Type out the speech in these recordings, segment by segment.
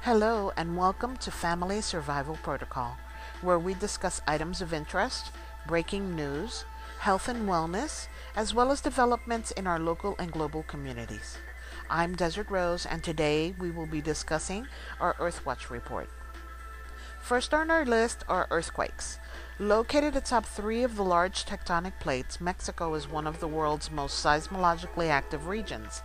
Hello and welcome to Family Survival Protocol, where we discuss items of interest, breaking news, health and wellness, as well as developments in our local and global communities. I'm Desert Rose, and today we will be discussing our Earthwatch report. First on our list are earthquakes. Located atop three of the large tectonic plates, Mexico is one of the world's most seismologically active regions.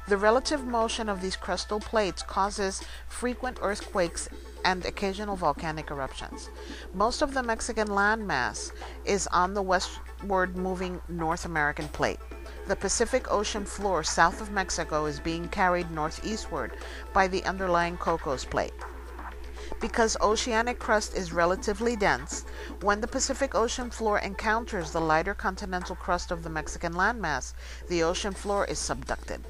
The relative motion of these crustal plates causes frequent earthquakes and occasional volcanic eruptions. Most of the Mexican landmass is on the westward moving North American plate. The Pacific Ocean floor south of Mexico is being carried northeastward by the underlying Cocos plate. Because oceanic crust is relatively dense, when the Pacific Ocean floor encounters the lighter continental crust of the Mexican landmass, the ocean floor is subducted.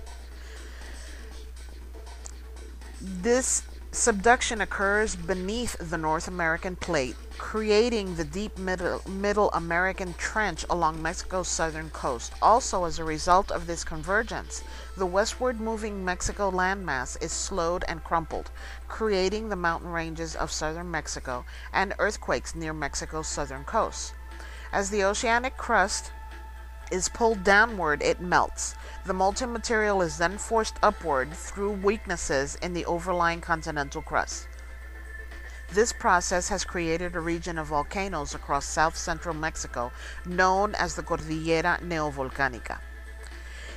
This subduction occurs beneath the North American plate, creating the deep middle American trench along Mexico's southern coast. Also, as a result of this convergence, the westward moving Mexico landmass is slowed and crumpled, creating the mountain ranges of southern Mexico and earthquakes near Mexico's southern coast. As the oceanic crust is pulled downward, it melts. The molten material is then forced upward through weaknesses in the overlying continental crust. This process has created a region of volcanoes across south-central Mexico known as the Cordillera Neovolcánica.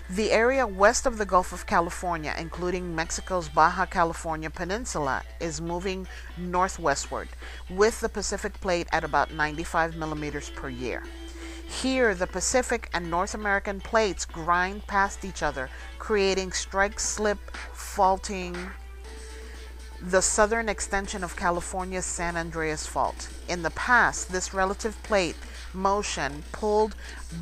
The area west of the Gulf of California, including Mexico's Baja California Peninsula, is moving northwestward, with the Pacific Plate at about 95 millimeters per year. Here, the Pacific and North American plates grind past each other, creating strike-slip faulting, the southern extension of California's San Andreas Fault. In the past, this relative plate motion pulled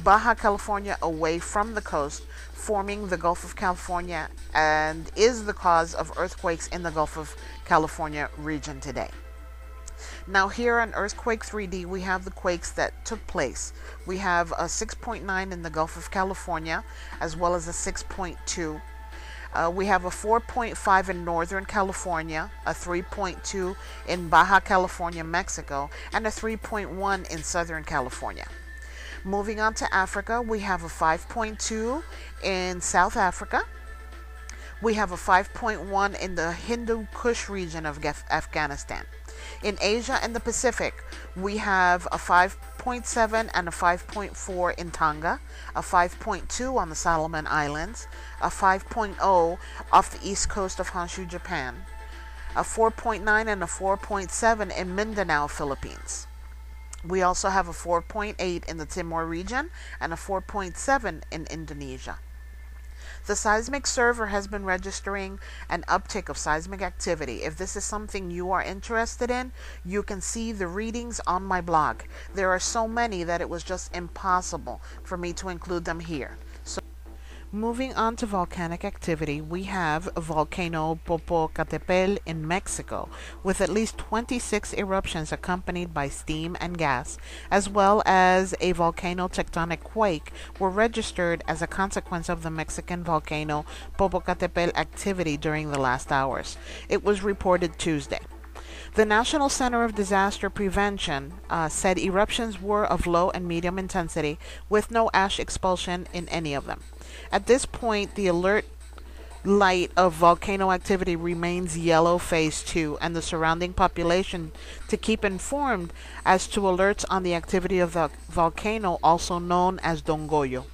Baja California away from the coast, forming the Gulf of California, and is the cause of earthquakes in the Gulf of California region today. Now here on Earthquake 3D, we have the quakes that took place. We have a 6.9 in the Gulf of California, as well as a 6.2. We have a 4.5 in Northern California, a 3.2 in Baja California, Mexico, and a 3.1 in Southern California. Moving on to Africa, we have a 5.2 in South Africa. We have a 5.1 in the Hindu Kush region of Afghanistan. In Asia and the Pacific, we have a 5.7 and a 5.4 in Tonga, a 5.2 on the Solomon Islands, a 5.0 off the east coast of Honshu, Japan, a 4.9 and a 4.7 in Mindanao, Philippines. We also have a 4.8 in the Timor region and a 4.7 in Indonesia. The seismic server has been registering an uptick of seismic activity. If this is something you are interested in, you can see the readings on my blog. There are so many that it was just impossible for me to include them here. So, moving on to volcanic activity, we have volcano Popocatépetl in Mexico, with at least 26 eruptions accompanied by steam and gas, as well as a volcano tectonic quake were registered as a consequence of the Mexican volcano Popocatépetl activity during the last hours. It was reported Tuesday. The National Center of Disaster Prevention said eruptions were of low and medium intensity, with no ash expulsion in any of them. At this point, the alert light of volcano activity remains yellow phase 2, and the surrounding population to keep informed as to alerts on the activity of the volcano, also known as Don Goyo.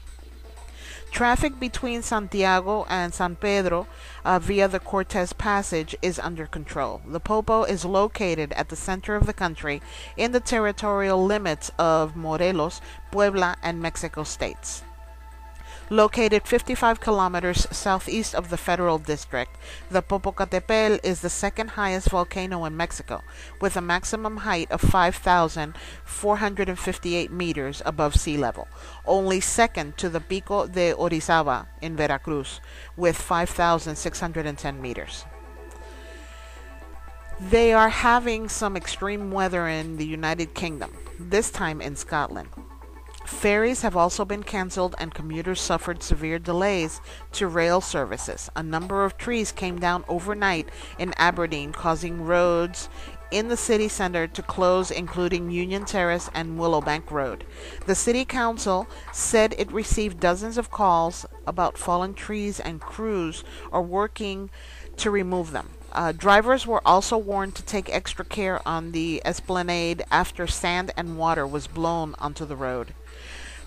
Traffic between Santiago and San Pedro via the Cortez Passage is under control. The Popo is located at the center of the country in the territorial limits of Morelos, Puebla, and Mexico states. Located 55 kilometers southeast of the Federal District, the Popocatépetl is the second highest volcano in Mexico, with a maximum height of 5,458 meters above sea level, only second to the Pico de Orizaba in Veracruz, with 5,610 meters. They are having some extreme weather in the United Kingdom, this time in Scotland. Ferries have also been canceled and commuters suffered severe delays to rail services. A number of trees came down overnight in Aberdeen, causing roads in the city center to close, including Union Terrace and Willowbank Road. The city council said it received dozens of calls about fallen trees and crews are working to remove them. Drivers were also warned to take extra care on the esplanade after sand and water was blown onto the road.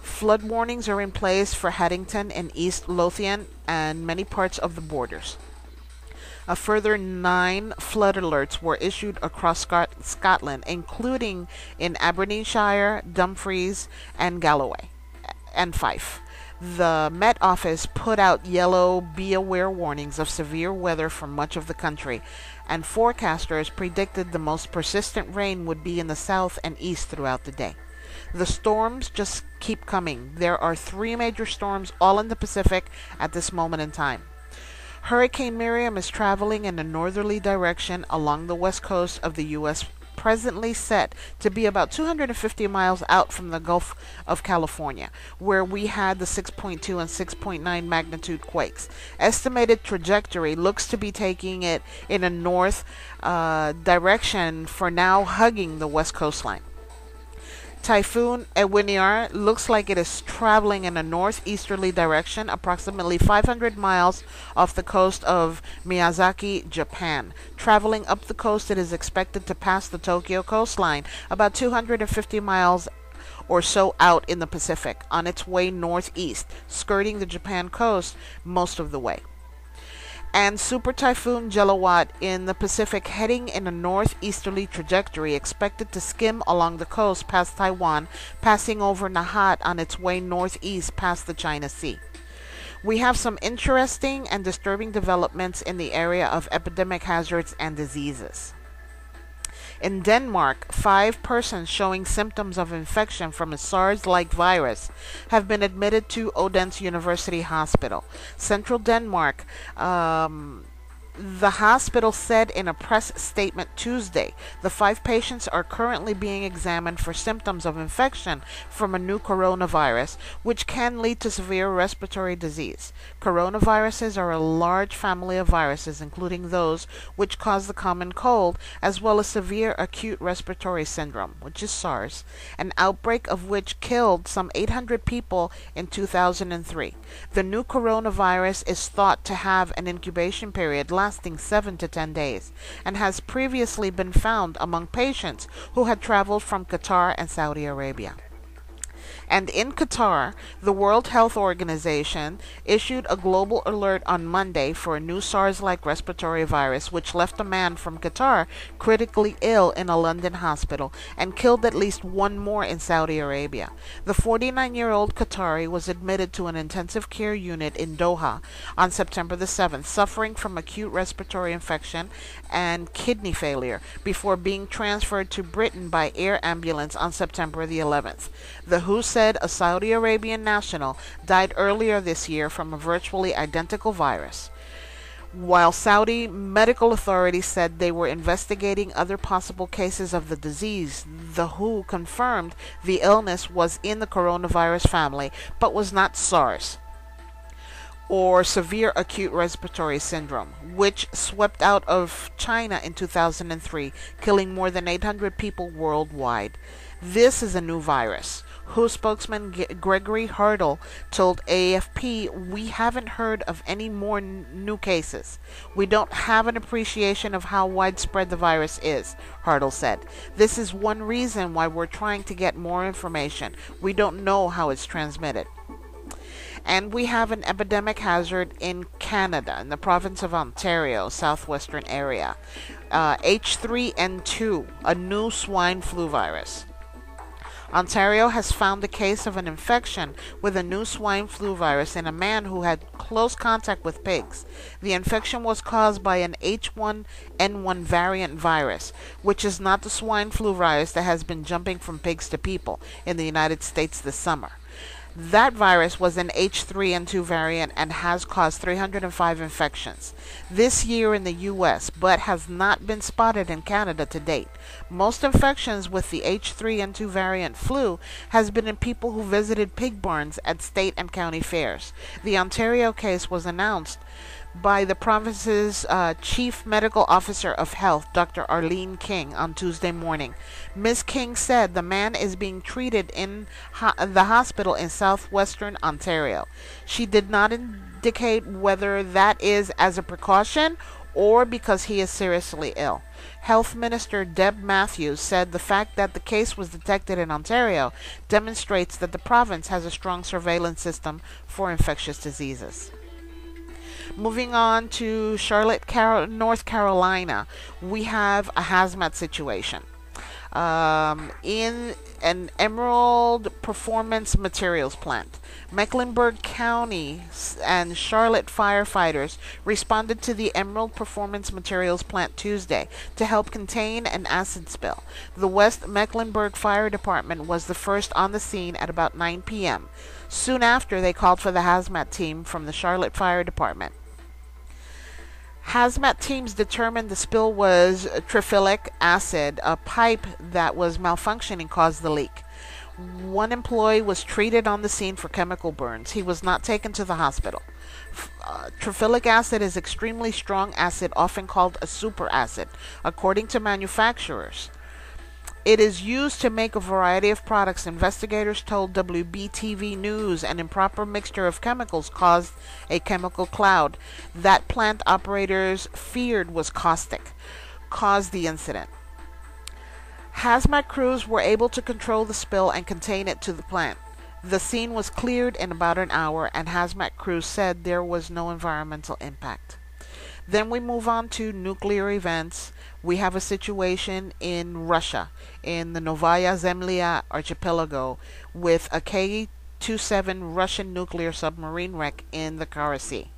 Flood warnings are in place for Haddington and East Lothian and many parts of the borders. A further 9 flood alerts were issued across Scotland, including in Aberdeenshire, Dumfries, and Galloway, and Fife. The Met Office put out yellow be aware warnings of severe weather for much of the country, and forecasters predicted the most persistent rain would be in the south and east throughout the day. The storms just keep coming. There are 3 major storms all in the Pacific at this moment in time. Hurricane Miriam is traveling in a northerly direction along the west coast of the U.S., presently set to be about 250 miles out from the Gulf of California, where we had the 6.2 and 6.9 magnitude quakes. Estimated trajectory looks to be taking it in a north direction, for now hugging the west coastline. Typhoon Ewiniar looks like it is traveling in a northeasterly direction, approximately 500 miles off the coast of Miyazaki, Japan. Traveling up the coast, it is expected to pass the Tokyo coastline, about 250 miles or so out in the Pacific, on its way northeast, skirting the Japan coast most of the way. And Super Typhoon Jelawat in the Pacific, heading in a northeasterly trajectory, expected to skim along the coast past Taiwan, passing over Nahat on its way northeast past the China Sea. We have some interesting and disturbing developments in the area of epidemic hazards and diseases. In Denmark, 5 persons showing symptoms of infection from a SARS-like virus have been admitted to Odense University Hospital. Central Denmark, the hospital said in a press statement Tuesday. The 5 patients are currently being examined for symptoms of infection from a new coronavirus, which can lead to severe respiratory disease. Coronaviruses are a large family of viruses, including those which cause the common cold, as well as severe acute respiratory syndrome, which is SARS, an outbreak of which killed some 800 people in 2003. The new coronavirus is thought to have an incubation period lasting 7 to 10 days, and has previously been found among patients who had traveled from Qatar and Saudi Arabia. And in Qatar, the World Health Organization issued a global alert on Monday for a new SARS-like respiratory virus, which left a man from Qatar critically ill in a London hospital and killed at least 1 more in Saudi Arabia. The 49-year-old Qatari was admitted to an intensive care unit in Doha on September the 7th, suffering from acute respiratory infection and kidney failure, before being transferred to Britain by air ambulance on September the 11th. The WHO said a Saudi Arabian national died earlier this year from a virtually identical virus. While Saudi medical authorities said they were investigating other possible cases of the disease, the WHO confirmed the illness was in the coronavirus family, but was not SARS or severe acute respiratory syndrome, which swept out of China in 2003, killing more than 800 people worldwide. This is a new virus. WHO spokesman Gregory Hardle told AFP, "We haven't heard of any more new cases. We don't have an appreciation of how widespread the virus is," Hardle said. "This is one reason why we're trying to get more information. We don't know how it's transmitted." And we have an epidemic hazard in Canada, in the province of Ontario, southwestern area. H3N2, a new swine flu virus. Ontario has found a case of an infection with a new swine flu virus in a man who had close contact with pigs. The infection was caused by an H1N1 variant virus, which is not the swine flu virus that has been jumping from pigs to people in the United States this summer. That virus was an H3N2 variant and has caused 305 infections this year in the US, but has not been spotted in Canada to date. Most infections with the H3N2 variant flu has been in people who visited pig barns at state and county fairs. The Ontario case was announced by the province's Chief Medical Officer of Health, Dr. Arlene King, on Tuesday morning. Ms. King said the man is being treated in the hospital in southwestern Ontario. She did not indicate whether that is as a precaution or because he is seriously ill. Health Minister Deb Matthews said the fact that the case was detected in Ontario demonstrates that the province has a strong surveillance system for infectious diseases. Moving on to Charlotte, North Carolina, we have a hazmat situation. In an Emerald Performance Materials plant, Mecklenburg County and Charlotte firefighters responded to the Emerald Performance Materials plant Tuesday to help contain an acid spill. The West Mecklenburg Fire Department was the first on the scene at about 9 p.m. Soon after, they called for the hazmat team from the Charlotte Fire Department. Hazmat teams determined the spill was trifilic acid. A pipe that was malfunctioning caused the leak. One employee was treated on the scene for chemical burns. He was not taken to the hospital. Trifilic acid is extremely strong acid, often called a super acid, according to manufacturers. It is used to make a variety of products. Investigators told WBTV News an improper mixture of chemicals caused a chemical cloud that plant operators feared was caustic, caused the incident. Hazmat crews were able to control the spill and contain it to the plant. The scene was cleared in about an hour, and hazmat crews said there was no environmental impact. Then we move on to nuclear events. We have a situation in Russia, in the Novaya Zemlya archipelago, with a K-27 Russian nuclear submarine wreck in the Kara Sea.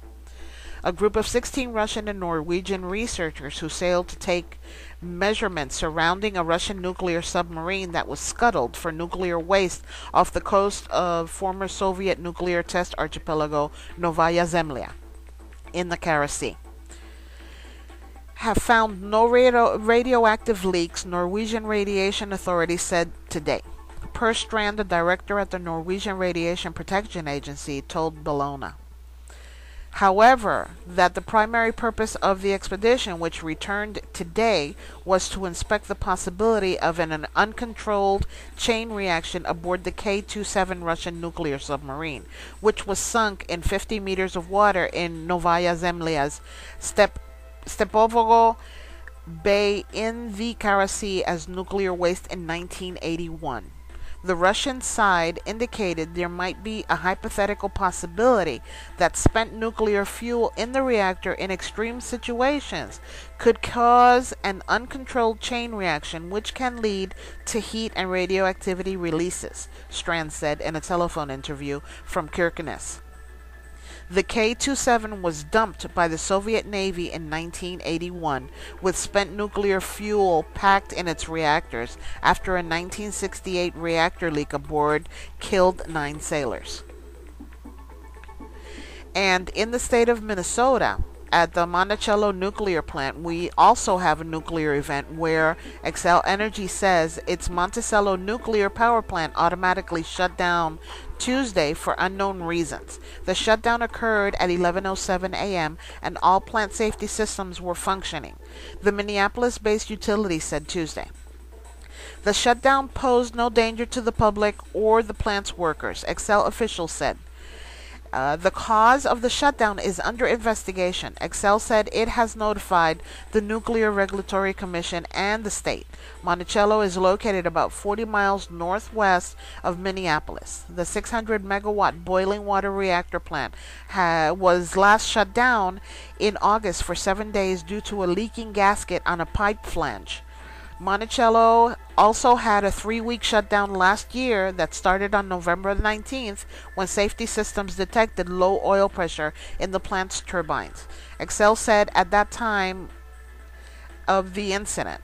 A group of 16 Russian and Norwegian researchers who sailed to take measurements surrounding a Russian nuclear submarine that was scuttled for nuclear waste off the coast of former Soviet nuclear test archipelago Novaya Zemlya in the Kara Sea have found no radioactive leaks, Norwegian Radiation Authority said today. Per Strand, the director at the Norwegian Radiation Protection Agency, told Bellona. However, that the primary purpose of the expedition, which returned today, was to inspect the possibility of an uncontrolled chain reaction aboard the K-27 Russian nuclear submarine, which was sunk in 50 meters of water in Novaya Zemlya's Stepovo Bay in the Kara Sea as nuclear waste in 1981. The Russian side indicated there might be a hypothetical possibility that spent nuclear fuel in the reactor in extreme situations could cause an uncontrolled chain reaction which can lead to heat and radioactivity releases, Strand said in a telephone interview from Kirkenes. The K-27 was dumped by the Soviet Navy in 1981 with spent nuclear fuel packed in its reactors after a 1968 reactor leak aboard killed 9 sailors. And in the state of Minnesota, at the Monticello nuclear plant, we also have a nuclear event where Xcel Energy says its Monticello nuclear power plant automatically shut down Tuesday for unknown reasons. The shutdown occurred at 11:07 a.m. and all plant safety systems were functioning, the Minneapolis-based utility said Tuesday. The shutdown posed no danger to the public or the plant's workers, Xcel officials said. The cause of the shutdown is under investigation. Xcel said it has notified the Nuclear Regulatory Commission and the state. Monticello is located about 40 miles northwest of Minneapolis. The 600 megawatt boiling water reactor plant was last shut down in August for 7 days due to a leaking gasket on a pipe flange. Monticello also had a 3-week shutdown last year that started on November 19th when safety systems detected low oil pressure in the plant's turbines. Xcel said at that time of the incident,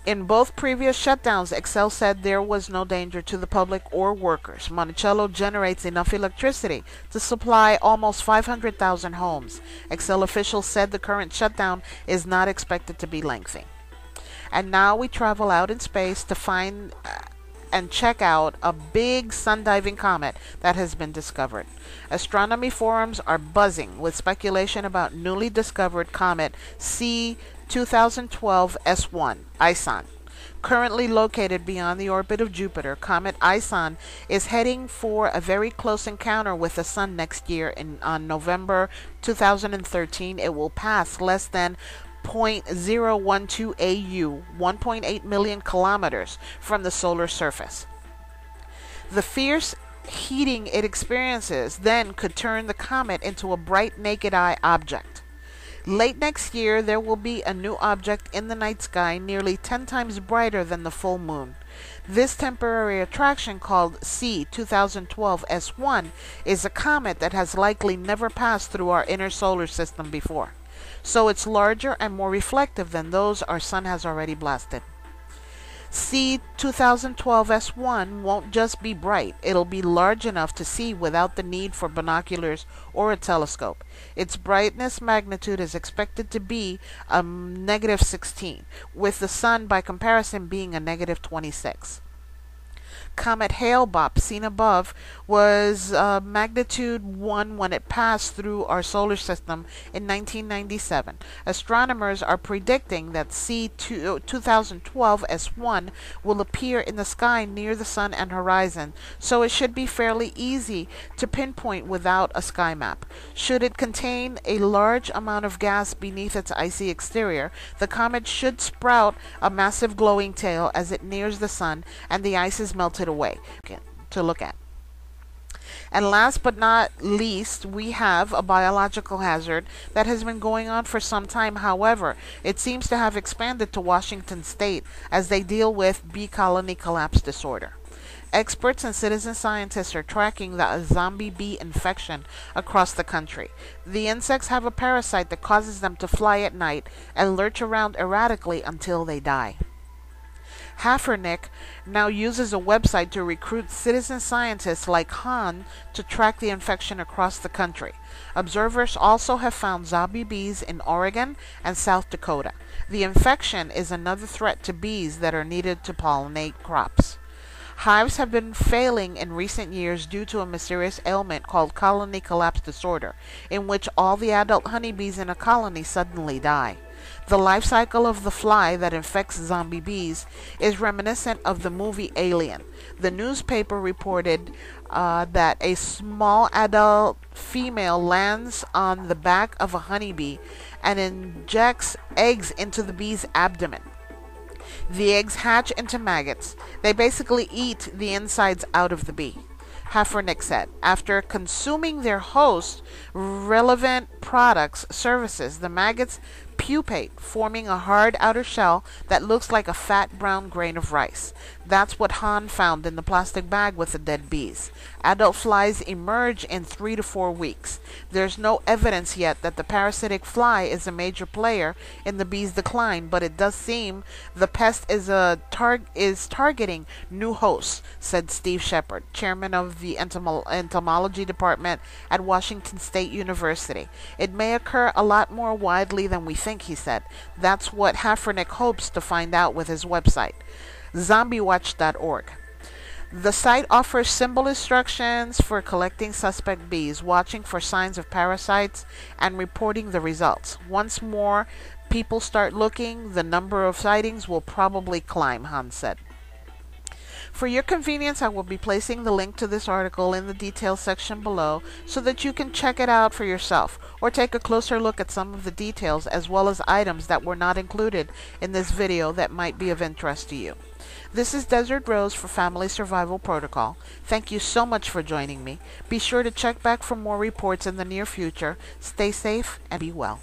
In both previous shutdowns, Excel said there was no danger to the public or workers. Monticello generates enough electricity to supply almost 500,000 homes. Excel officials said the current shutdown is not expected to be lengthy. And now we travel out in space to find and check out a big sun-diving comet that has been discovered. Astronomy forums are buzzing with speculation about newly discovered comet C 2012 S1, ISON. Currently located beyond the orbit of Jupiter, Comet ISON is heading for a very close encounter with the Sun next year. On November 2013, it will pass less than 0.012 AU, 1.8 million kilometers from the solar surface. The fierce heating it experiences then could turn the comet into a bright naked eye object. Late next year, there will be a new object in the night sky nearly 10 times brighter than the full moon. This temporary attraction, called C 2012 S1, is a comet that has likely never passed through our inner solar system before, so it's larger and more reflective than those our sun has already blasted. C 2012 S1 won't just be bright, it'll be large enough to see without the need for binoculars or a telescope. Its brightness magnitude is expected to be a -16, with the sun by comparison being a -26. Comet Hale-Bopp, seen above, was magnitude 1 when it passed through our solar system in 1997. Astronomers are predicting that C 2012 S1 will appear in the sky near the sun and horizon, so it should be fairly easy to pinpoint without a sky map. Should it contain a large amount of gas beneath its icy exterior, the comet should sprout a massive glowing tail as it nears the sun and the ice is melted away to look at. And last but not least, we have a biological hazard that has been going on for some time. However, it seems to have expanded to Washington state as they deal with bee colony collapse disorder. Experts and citizen scientists are tracking the zombie bee infection across the country. The insects have a parasite that causes them to fly at night and lurch around erratically until they die. Hafernick now uses a website to recruit citizen scientists like Han to track the infection across the country. Observers also have found zombie bees in Oregon and South Dakota. The infection is another threat to bees that are needed to pollinate crops. Hives have been failing in recent years due to a mysterious ailment called colony collapse disorder, in which all the adult honeybees in a colony suddenly die. The life cycle of the fly that infects zombie bees is reminiscent of the movie Alien. The newspaper reported that a small adult female lands on the back of a honeybee and injects eggs into the bee's abdomen. The eggs hatch into maggots. They basically eat the insides out of the bee. Hafernick said, after consuming their host relevant products, services, the maggots pupate, forming a hard outer shell that looks like a fat brown grain of rice. That's what Han found in the plastic bag with the dead bees. Adult flies emerge in 3 to 4 weeks. There's no evidence yet that the parasitic fly is a major player in the bees' decline, but it does seem the pest is targeting new hosts, said Steve Shepard, chairman of the entomology department at Washington State University. It may occur a lot more widely than we think, he said. That's what Hafernick hopes to find out with his website, zombiewatch.org. The site offers simple instructions for collecting suspect bees, watching for signs of parasites, and reporting the results. Once more people start looking, the number of sightings will probably climb, Han said. For your convenience, I will be placing the link to this article in the details section below so that you can check it out for yourself or take a closer look at some of the details as well as items that were not included in this video that might be of interest to you. This is Desert Rose for Family Survival Protocol. Thank you so much for joining me. Be sure to check back for more reports in the near future. Stay safe and be well.